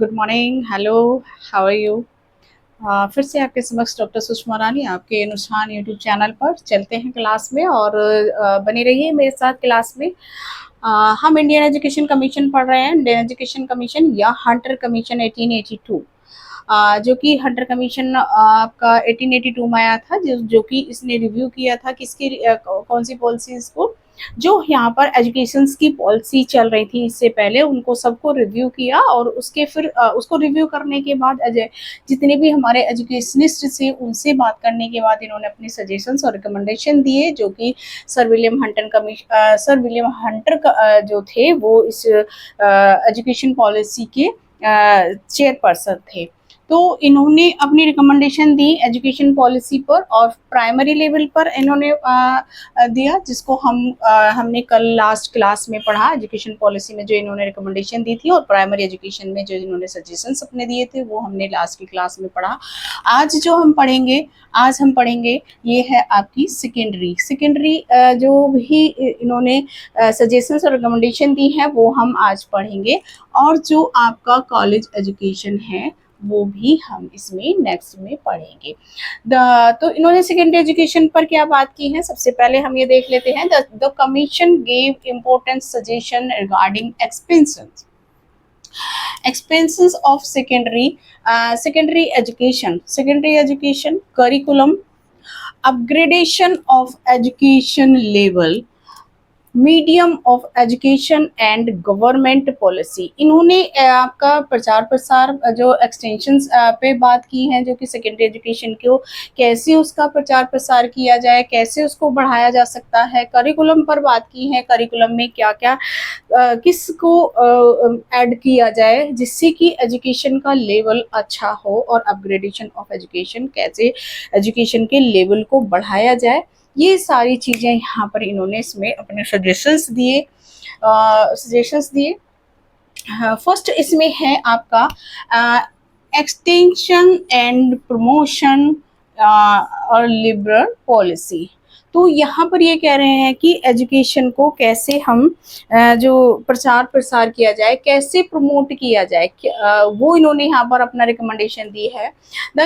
Good morning, hello, how are you? फिर से आपके समक्ष डॉक्टर सुषमा रानी आपके नुस्खान यूट्यूब चैनल पर चलते हैं क्लास में और बने रहिए मेरे साथ क्लास में। हम इंडियन एजुकेशन कमीशन पढ़ रहे हैं, इंडियन एजुकेशन कमीशन या हंटर कमीशन 1882। जो कि हंटर कमीशन आपका 1882 में आया था, जो कि इसने रिव्यू किया था किसकी कौन सी पॉलिसीज को, जो यहाँ पर एजुकेशन की पॉलिसी चल रही थी इससे पहले, उनको सबको रिव्यू किया और उसके फिर उसको रिव्यू करने के बाद जितने भी हमारे एजुकेशनिस्ट से उनसे बात करने के बाद इन्होंने अपने सजेशंस और रिकमेंडेशन दिए, जो कि सर विलियम हंटर जो थे वो इस एजुकेशन पॉलिसी के चेयरपर्सन थे। तो इन्होंने अपनी रिकमेंडेशन दी एजुकेशन पॉलिसी पर और प्राइमरी लेवल पर इन्होंने दिया, जिसको हमने कल लास्ट क्लास में पढ़ा। एजुकेशन पॉलिसी में जो इन्होंने रिकमेंडेशन दी थी और प्राइमरी एजुकेशन में जो इन्होंने सजेशंस अपने दिए थे वो हमने लास्ट की क्लास में पढ़ा। आज हम पढ़ेंगे ये है आपकी सेकेंडरी जो भी इन्होंने सजेशंस और रिकमेंडेशन दी है वो हम आज पढ़ेंगे। और जो आपका कॉलेज एजुकेशन है वो भी हम इसमें नेक्स्ट में पढ़ेंगे। तो इन्होंने सेकेंडरी एजुकेशन पर क्या बात की है, सबसे पहले हम ये देख लेते हैं। The commission gave important suggestion regarding expenses of secondary education curriculum, upgradation of education level, medium of education and government policy. इन्होंने आपका प्रचार प्रसार जो एक्सटेंशन पे बात की है, जो कि सेकेंडरी एजुकेशन को कैसे उसका प्रचार प्रसार किया जाए, कैसे उसको बढ़ाया जा सकता है। करिकुलम पर बात की है, करिकुलम में क्या क्या किसको ऐड किया जाए जिससे कि एजुकेशन का लेवल अच्छा हो, और अपग्रेडेशन ऑफ एजुकेशन कैसे एजुकेशन के लेवल को बढ़ाया जाए। ये सारी चीज़ें यहाँ पर इन्होंने इसमें अपने सजेशंस दिए। फर्स्ट इसमें है आपका एक्सटेंशन एंड प्रमोशन और लिबरल पॉलिसी। तो यहाँ पर ये कह रहे हैं कि एजुकेशन को कैसे हम जो प्रचार प्रसार किया जाए, कैसे प्रमोट किया जाए, वो इन्होंने यहाँ पर अपना रिकमेंडेशन दी है। The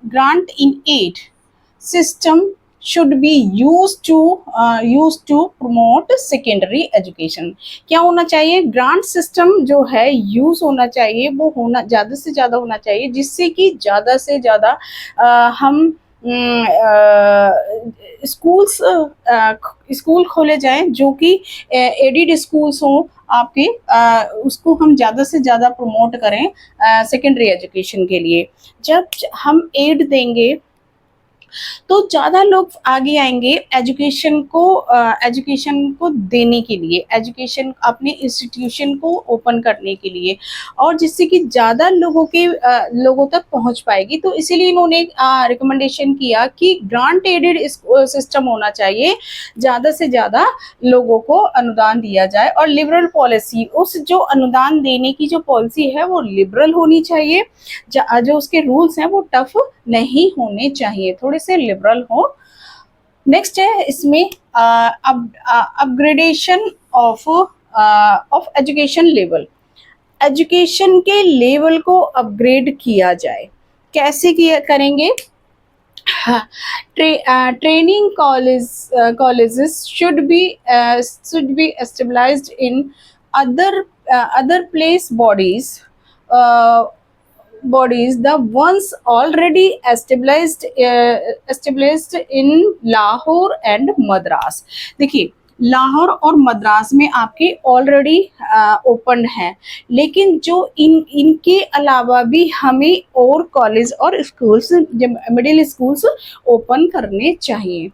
grant in aid system should be used to promote secondary education। क्या होना चाहिए, ग्रांट सिस्टम जो है यूज होना चाहिए, वो होना ज़्यादा से ज़्यादा होना चाहिए, जिससे कि ज़्यादा से ज़्यादा हम स्कूल खोले जाएं जो कि एडिड स्कूल्स हों आपके, उसको हम ज़्यादा से ज़्यादा प्रमोट करें सेकेंडरी एजुकेशन के लिए। जब हम एड देंगे तो ज़्यादा लोग आगे आएंगे एजुकेशन को देने के लिए, एजुकेशन अपने इंस्टीट्यूशन को ओपन करने के लिए, और जिससे कि ज़्यादा लोगों तक पहुंच पाएगी। तो इसीलिए इन्होंने रिकमेंडेशन किया कि ग्रांट एडेड सिस्टम होना चाहिए, ज़्यादा से ज़्यादा लोगों को अनुदान दिया जाए। और लिबरल पॉलिसी, उस जो अनुदान देने की जो पॉलिसी है वो लिबरल होनी चाहिए, जो उसके रूल्स हैं वो टफ नहीं होने चाहिए, थोड़े से लिबरल हो। नेक्स्ट है इसमें upgradation of education level. Education के लेवल को अपग्रेड किया जाए, कैसे किया करेंगे। Training colleges should be established in other place bodies the ones already established in Lahore and Madras. देखिए, लाहौर और मद्रास में आपके ऑलरेडी ओपन है, लेकिन जो इनके अलावा भी हमें और कॉलेज और स्कूल्स, मिडिल स्कूल्स ओपन करने चाहिए,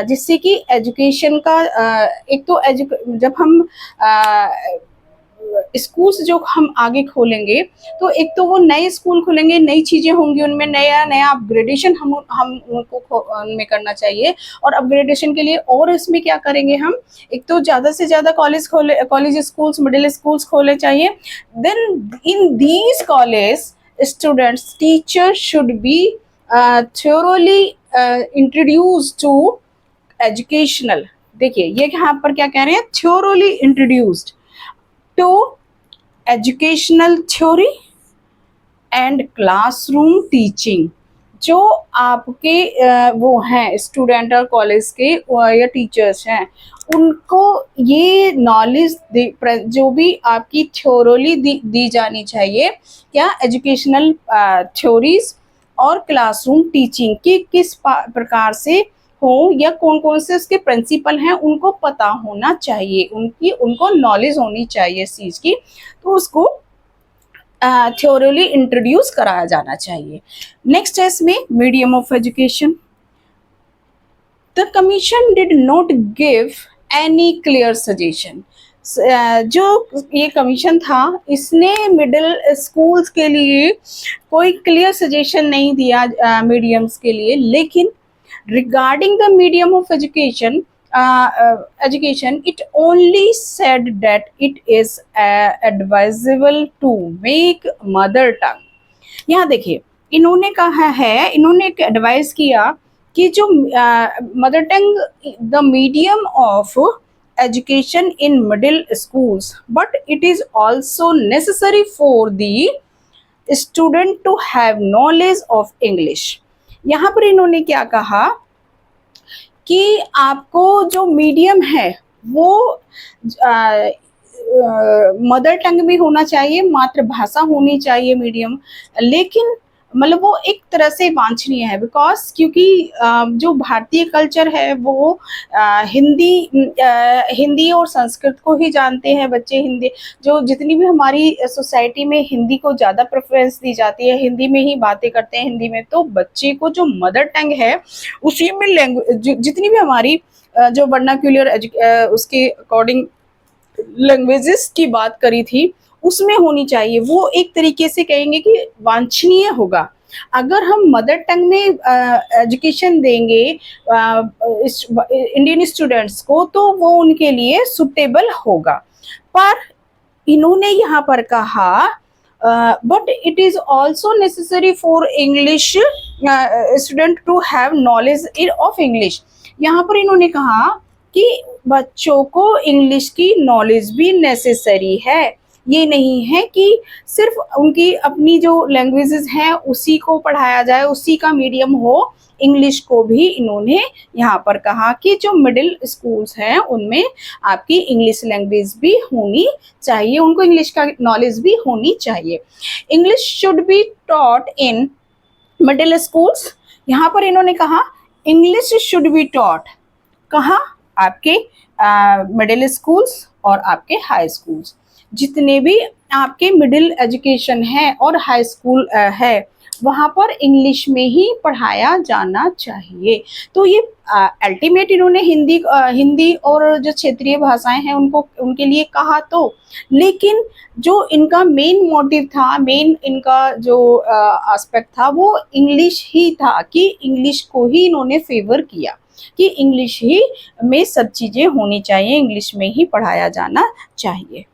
जिससे कि एजुकेशन का एक तो जब हम स्कूल्स जो हम आगे खोलेंगे तो एक तो वो नए स्कूल खोलेंगे, नई चीज़ें होंगी उनमें, नया नया अपग्रेडेशन हम उनको उनमें करना चाहिए। और अपग्रेडेशन के लिए और इसमें क्या करेंगे हम, एक तो ज़्यादा से ज़्यादा कॉलेज स्कूल्स, मिडिल स्कूल्स खोले चाहिए। Then in these college students teacher should be थ्योरली इंट्रोड्यूस टू एजुकेशनल। देखिए ये यहाँ पर क्या कह रहे हैं, थ्योरली introduced to educational theory and classroom teaching. जो आपके वो हैं स्टूडेंट और कॉलेज के या टीचर्स हैं, उनको ये नॉलेज जो भी आपकी थ्योरली दी जानी चाहिए, क्या एजुकेशनल थ्योरीज और क्लासरूम टीचिंग की किस प्रकार से हो, या कौन कौन से उसके प्रिंसिपल हैं उनको पता होना चाहिए, उनको नॉलेज होनी चाहिए इस चीज़ की, तो उसको थ्योरली इंट्रोड्यूस कराया जाना चाहिए। नेक्स्ट है इसमें medium of education. The commission did not give any clear suggestion. जो ये कमीशन था, इसने मिडिल स्कूल्स के लिए कोई क्लियर सजेशन नहीं दिया मीडियम्स के लिए, लेकिन regarding the medium of education, it only said that it is advisable to make mother tongue। यहाँ देखिए, इन्होंने कहा है, इन्होंने एक एडवाइस किया कि जो mother tongue the medium of education in middle schools, but it is also necessary for the student to have knowledge of English। यहाँ पर इन्होंने क्या कहा कि आपको जो मीडियम है वो मदर टंग में होना चाहिए, मातृभाषा होनी चाहिए मीडियम, लेकिन मतलब वो एक तरह से वांछनीय है, बिकॉज क्योंकि जो भारतीय कल्चर है वो हिंदी और संस्कृत को ही जानते हैं बच्चे। हिंदी जो जितनी भी हमारी सोसाइटी में हिंदी को ज़्यादा प्रेफरेंस दी जाती है, हिंदी में ही बातें करते हैं हिंदी में, तो बच्चे को जो मदर टंग है उसी में लैंग्वेज जितनी भी हमारी जो वर्नाक्यूलर उसके अकॉर्डिंग लैंग्वेजेस की बात करी थी उसमें होनी चाहिए। वो एक तरीके से कहेंगे कि वांछनीय होगा। अगर हम मदर टंग में एजुकेशन देंगे इंडियन स्टूडेंट्स को, तो वो उनके लिए सुटेबल होगा। पर इन्होंने यहाँ पर कहा but it is also necessary for English student to have knowledge of English. यहाँ पर इन्होंने कहा कि बच्चों को इंग्लिश की नॉलेज भी नेसेसरी है। ये नहीं है कि सिर्फ उनकी अपनी जो लैंग्वेजेस हैं उसी को पढ़ाया जाए, उसी का मीडियम हो। इंग्लिश को भी इन्होंने यहाँ पर कहा कि जो मिडिल स्कूल्स हैं उनमें आपकी इंग्लिश लैंग्वेज भी होनी चाहिए, उनको इंग्लिश का नॉलेज भी होनी चाहिए। English should be taught in middle schools. यहाँ पर इन्होंने कहा इंग्लिश शुड बी टॉट कहाँ, आपके मिडिल स्कूल्स और आपके हाई स्कूल्स। जितने भी आपके मिडिल एजुकेशन है और हाई स्कूल है वहाँ पर इंग्लिश में ही पढ़ाया जाना चाहिए। तो ये अल्टीमेट इन्होंने हिंदी और जो क्षेत्रीय भाषाएं हैं उनको उनके लिए कहा, तो लेकिन जो इनका मेन मोटिव था, मेन इनका जो एस्पेक्ट था वो इंग्लिश ही था, कि इंग्लिश को ही इन्होंने फेवर किया कि इंग्लिश ही में सब चीज़ें होनी चाहिए, इंग्लिश में ही पढ़ाया जाना चाहिए।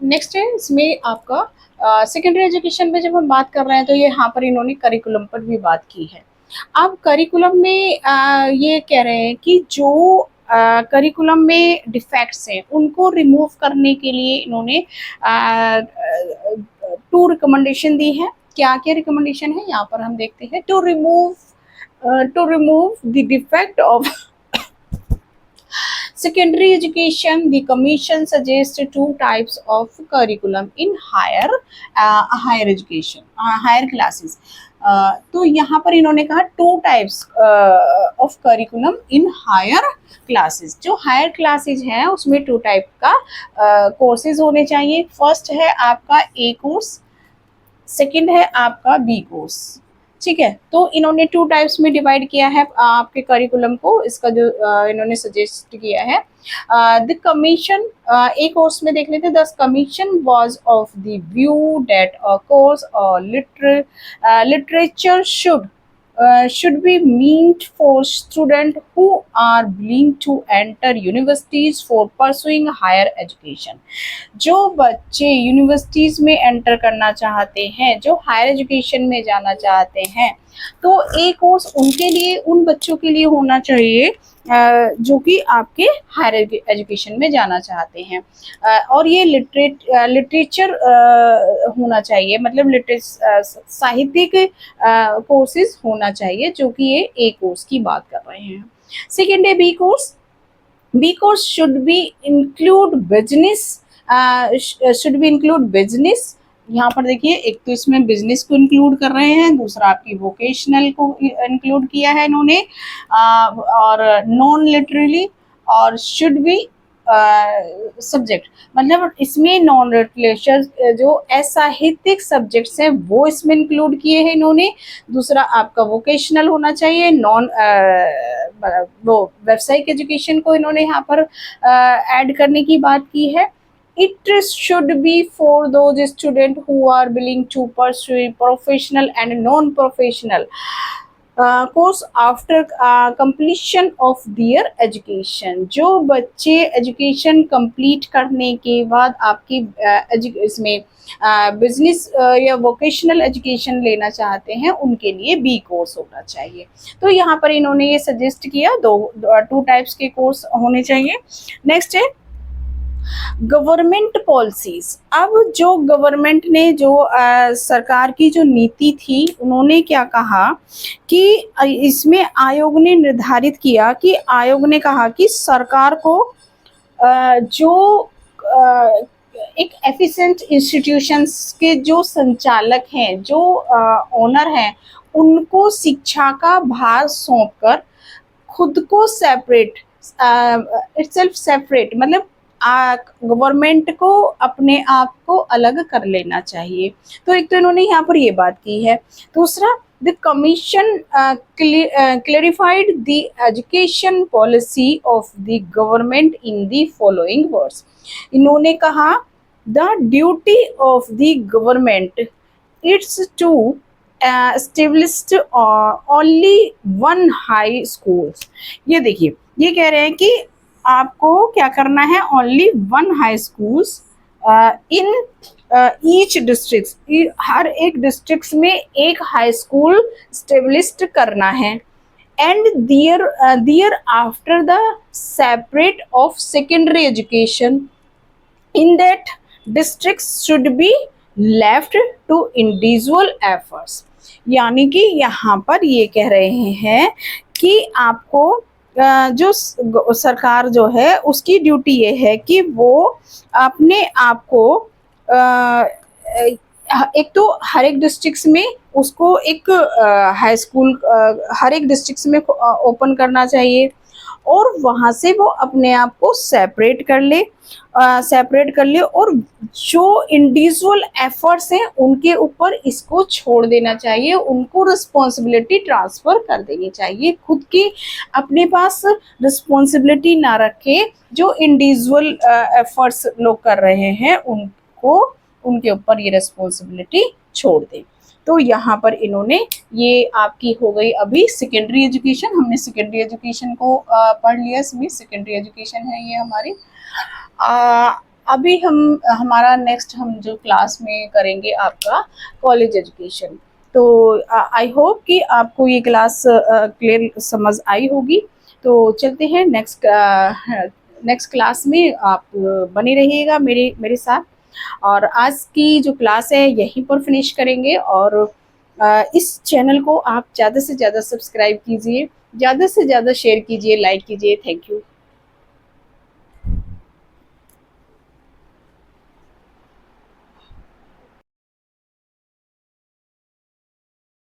नेक्स्ट है इसमें आपका सेकेंडरी एजुकेशन में जब हम बात कर रहे हैं तो ये यहाँ पर इन्होंने करिकुलम पर भी बात की है। अब करिकुलम में ये कह रहे हैं कि जो करिकुलम में डिफेक्ट्स हैं उनको रिमूव करने के लिए इन्होंने 2 रिकमेंडेशन दी है। क्या क्या रिकमेंडेशन है यहाँ पर हम देखते हैं। To remove the defect of secondary education, the commission suggests 2 types of curriculum in higher education, higher classes। तो यहाँ पर इन्होंने कहा 2 types of curriculum in higher classes। जो हायर क्लासेज हैं उसमें 2 टाइप का कोर्सेज होने चाहिए। फर्स्ट है आपका ए कोर्स, सेकंड है आपका बी कोर्स। ठीक है, तो इन्होंने 2 टाइप्स में डिवाइड किया है आपके करिकुलम को। इसका जो इन्होंने सजेस्ट किया है द कमीशन, एक कोर्स में देख लेते हैं। The commission was of the view that a course or literature should should be meant for students who are willing to enter universities for pursuing higher education. जो बच्चे universities में enter करना चाहते हैं, जो हायर एजुकेशन में जाना चाहते हैं, तो एक कोर्स उनके लिए, उन बच्चों के लिए होना चाहिए जो कि आपके हायर एजुकेशन में जाना चाहते हैं। और ये लिटरेचर होना चाहिए, मतलब साहित्यिक कोर्सेज होना चाहिए, जो कि ये ए कोर्स की बात कर रहे हैं। सेकेंड है B course. B course should be include business, should be include business. यहाँ पर देखिए, एक तो इसमें बिजनेस को इंक्लूड कर रहे हैं, दूसरा आपकी वोकेशनल को इंक्लूड किया है इन्होंने, और नॉन लिटरली, और शुड बी सब्जेक्ट, मतलब इसमें नॉन लिटरेचर जो असाहित्यिक सब्जेक्ट्स हैं वो इसमें इंक्लूड किए हैं इन्होंने। दूसरा आपका वोकेशनल होना चाहिए, नॉन वो व्यावसायिक एजुकेशन को इन्होंने यहाँ पर ऐड करने की बात की है। It should be for those students who are willing to pursue professional and non-professional course after completion of their education. जो बच्चे एजुकेशन कंप्लीट करने के बाद आपकी इसमें बिजनेस या वोकेशनल एजुकेशन लेना चाहते हैं, उनके लिए बी कोर्स होना चाहिए। तो यहाँ पर इन्होंने ये सजेस्ट किया, टू टाइप्स के कोर्स होने चाहिए। नेक्स्ट है गवर्नमेंट पॉलिसीज। अब जो गवर्नमेंट ने, जो सरकार की जो नीति थी, उन्होंने क्या कहा कि इसमें आयोग ने निर्धारित किया कि आयोग ने कहा कि सरकार को जो एक एफिशिएंट इंस्टीट्यूशंस के जो संचालक हैं, जो ओनर हैं, उनको शिक्षा का भार सौंपकर खुद को सेपरेट, इटसेल्फ सेपरेट, मतलब गवर्नमेंट को अपने आप को अलग कर लेना चाहिए। तो एक तो इन्होंने यहाँ पर ये बात की है। दूसरा, the commission clarified the education policy of the government in the following words. इन्होंने कहा, the duty of the government it's to established only one high schools. ये देखिए, ये कह रहे हैं कि आपको क्या करना है, only one high schools in each district, हर एक डिस्ट्रिक्ट में एक हाई स्कूल स्टेब्लिश्ड करना है। And thereafter the separate of secondary education in that district should be left to individual efforts. यानी कि यहाँ पर ये कह रहे हैं कि आपको जो सरकार जो है, उसकी ड्यूटी ये है कि वो अपने आप को एक तो हर एक डिस्ट्रिक्ट में उसको एक हाई स्कूल हर एक डिस्ट्रिक्ट में ओपन करना चाहिए, और वहाँ से वो अपने आप को सेपरेट कर ले, और जो इंडिविजुअल एफर्ट्स हैं उनके ऊपर इसको छोड़ देना चाहिए, उनको रिस्पॉन्सिबिलिटी ट्रांसफ़र कर देनी चाहिए। खुद की अपने पास रिस्पॉन्सिबिलिटी ना रखे, जो इंडिविजुअल एफर्ट्स लोग कर रहे हैं उनको, उनके ऊपर ये रिस्पॉन्सिबिलिटी छोड़ दें। तो यहाँ पर इन्होंने, ये आपकी हो गई अभी सेकेंडरी एजुकेशन। हमने सेकेंडरी एजुकेशन को पढ़ लिया, इसमें सेकेंडरी एजुकेशन है ये हमारी। अभी हमारा नेक्स्ट हम जो क्लास में करेंगे आपका कॉलेज एजुकेशन। तो आई होप कि आपको ये क्लास क्लियर समझ आई होगी। तो चलते हैं नेक्स्ट क्लास में, आप बने रहिएगा मेरे साथ। और आज की जो क्लास है यहीं पर फिनिश करेंगे, और इस चैनल को आप ज़्यादा से ज़्यादा सब्सक्राइब कीजिए, ज़्यादा से ज़्यादा शेयर कीजिए, लाइक कीजिए। Thank you.